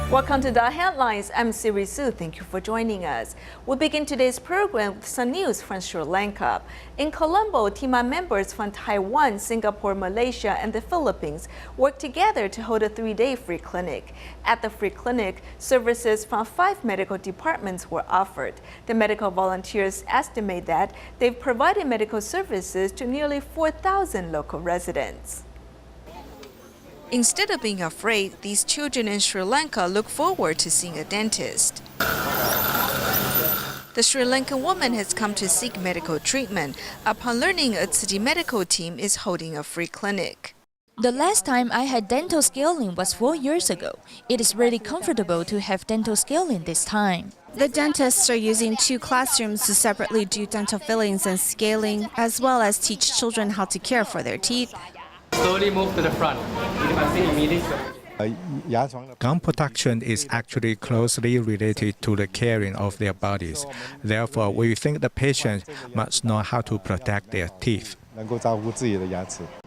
Welcome to the headlines. I'm Sri Lanka. Thank you for joining us. We begin today's program with some news from Sri Lanka. In Colombo, team members from Taiwan, Singapore, Malaysia, and the Philippines worked together to hold a 3-day free clinic. At the free clinic, services from 5 medical departments were offered. The medical volunteers estimate that they've provided medical services to nearly 4,000 local residents. Instead of being afraid, these children in Sri Lanka look forward to seeing a dentist. The Sri Lankan woman has come to seek medical treatment upon learning a Tzu Chi medical team is holding a free clinic. The last time I had dental scaling was 4 years ago. It is really comfortable to have dental scaling this time. The dentists are using 2 classrooms to separately do dental fillings and scaling, as well as teach children how to care for their teeth. Slowly move to the front. Gum protection is actually closely related to the caring of their bodies. Therefore, we think the patient must know how to protect their teeth.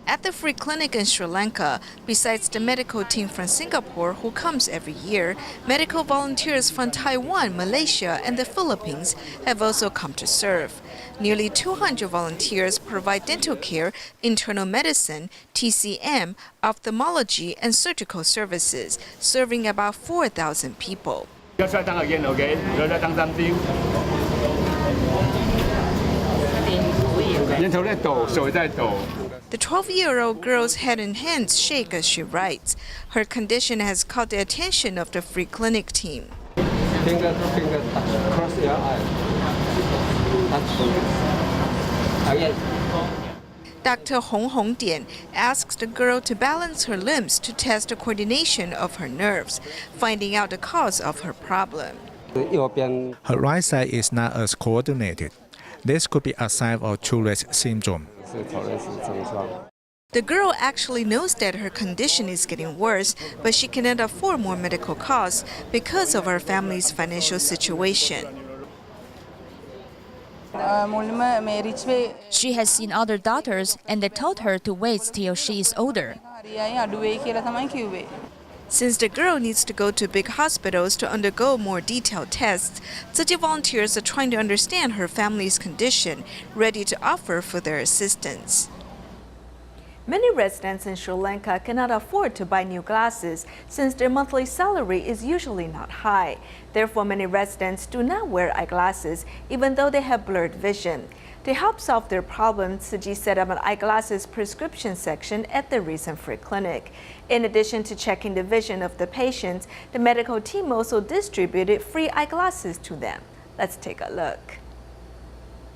At the free clinic in Sri Lanka, besides the medical team from Singapore who comes every year, medical volunteers from Taiwan, Malaysia, and the Philippines have also come to serve. Nearly 200 volunteers provide dental care, internal medicine, TCM, ophthalmology, and surgical services, serving about 4,000 people. Again, okay? The 12-year-old girl's head and hands shake as she writes. Her condition has caught the attention of the free clinic team. Finger touch. Cross your eye. Touch. Dr. Hong Dian asks the girl to balance her limbs to test the coordination of her nerves, finding out the cause of her problem. Her right side is not as coordinated. This could be a sign of Tourette's syndrome. The girl actually knows that her condition is getting worse, but she cannot afford more medical costs because of her family's financial situation. She has seen other doctors and they told her to wait till she is older. Since the girl needs to go to big hospitals to undergo more detailed tests, Tzu Chi volunteers are trying to understand her family's condition, ready to offer for their assistance. Many residents in Sri Lanka cannot afford to buy new glasses since their monthly salary is usually not high. Therefore, many residents do not wear eyeglasses even though they have blurred vision. To help solve their problem, Tzu Chi set up an eyeglasses prescription section at the recent free clinic. In addition to checking the vision of the patients, the medical team also distributed free eyeglasses to them. Let's take a look.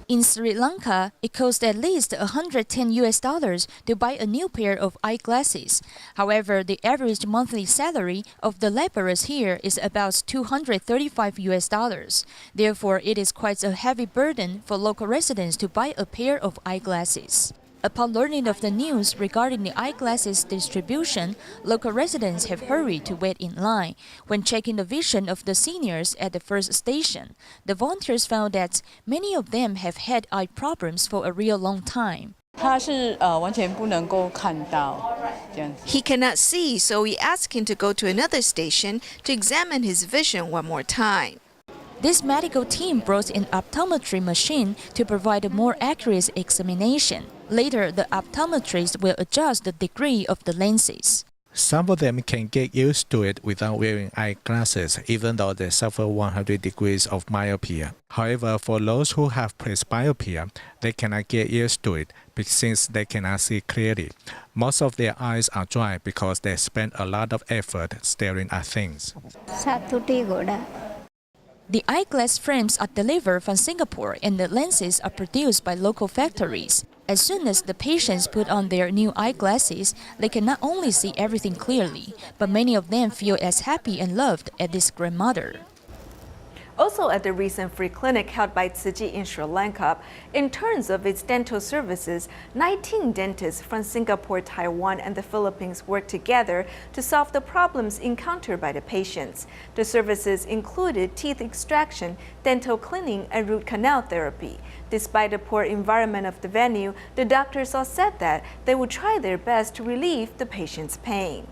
In Sri Lanka, it costs at least $110 to buy a new pair of eyeglasses. However, the average monthly salary of the laborers here is about $235. Therefore, it is quite a heavy burden for local residents to buy a pair of eyeglasses. Upon learning of the news regarding the eyeglasses distribution, local residents have hurried to wait in line. When checking the vision of the seniors at the first station, the volunteers found that many of them have had eye problems for a real long time. He cannot see, so we asked him to go to another station to examine his vision one more time. This medical team brought an optometry machine to provide a more accurate examination. Later, the optometrist will adjust the degree of the lenses. Some of them can get used to it without wearing eyeglasses, even though they suffer 100 degrees of myopia. However, for those who have presbyopia, they cannot get used to it since they cannot see clearly. Most of their eyes are dry because they spend a lot of effort staring at things. The eyeglass frames are delivered from Singapore and the lenses are produced by local factories. As soon as the patients put on their new eyeglasses, they can not only see everything clearly, but many of them feel as happy and loved as this grandmother. Also at the recent free clinic held by Tzu Chi in Sri Lanka, in terms of its dental services, 19 dentists from Singapore, Taiwan, and the Philippines worked together to solve the problems encountered by the patients. The services included teeth extraction, dental cleaning, and root canal therapy. Despite the poor environment of the venue, the doctors all said that they would try their best to relieve the patient's pain.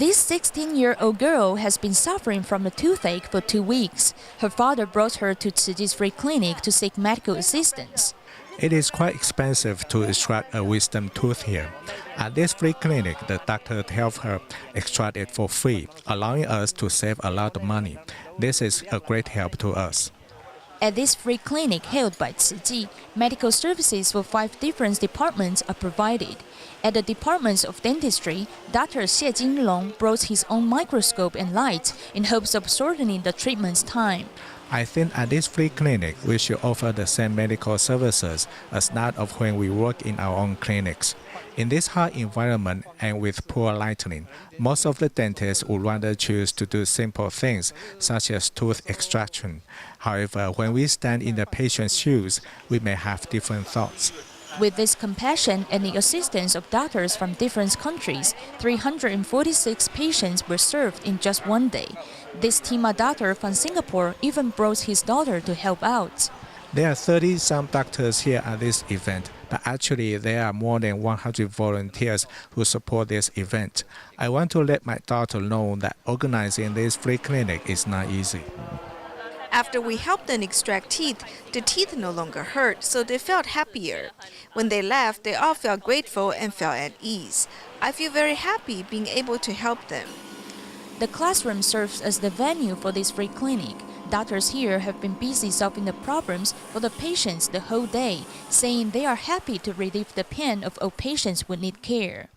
This 16-year-old girl has been suffering from a toothache for 2 weeks. Her father brought her to Tzu Chi's free clinic to seek medical assistance. It is quite expensive to extract a wisdom tooth here. At this free clinic, the doctor helped her extract it for free, allowing us to save a lot of money. This is a great help to us. At this free clinic held by Tzu Chi, medical services for 5 different departments are provided. At the departments of dentistry, Dr. Xie Jinlong brought his own microscope and light in hopes of shortening the treatment's time. I think at this free clinic, we should offer the same medical services as that of when we work in our own clinics. In this hot environment and with poor lighting, most of the dentists would rather choose to do simple things such as tooth extraction. However, when we stand in the patient's shoes, we may have different thoughts. With this compassion and the assistance of doctors from different countries, 346 patients were served in just 1 day. This Tima doctor from Singapore even brought his daughter to help out. There are 30-some doctors here at this event, but actually there are more than 100 volunteers who support this event. I want to let my daughter know that organizing this free clinic is not easy. After we helped them extract teeth, the teeth no longer hurt, so they felt happier. When they left, they all felt grateful and felt at ease. I feel very happy being able to help them. The classroom serves as the venue for this free clinic. Doctors here have been busy solving the problems for the patients the whole day, saying they are happy to relieve the pain of all patients who need care.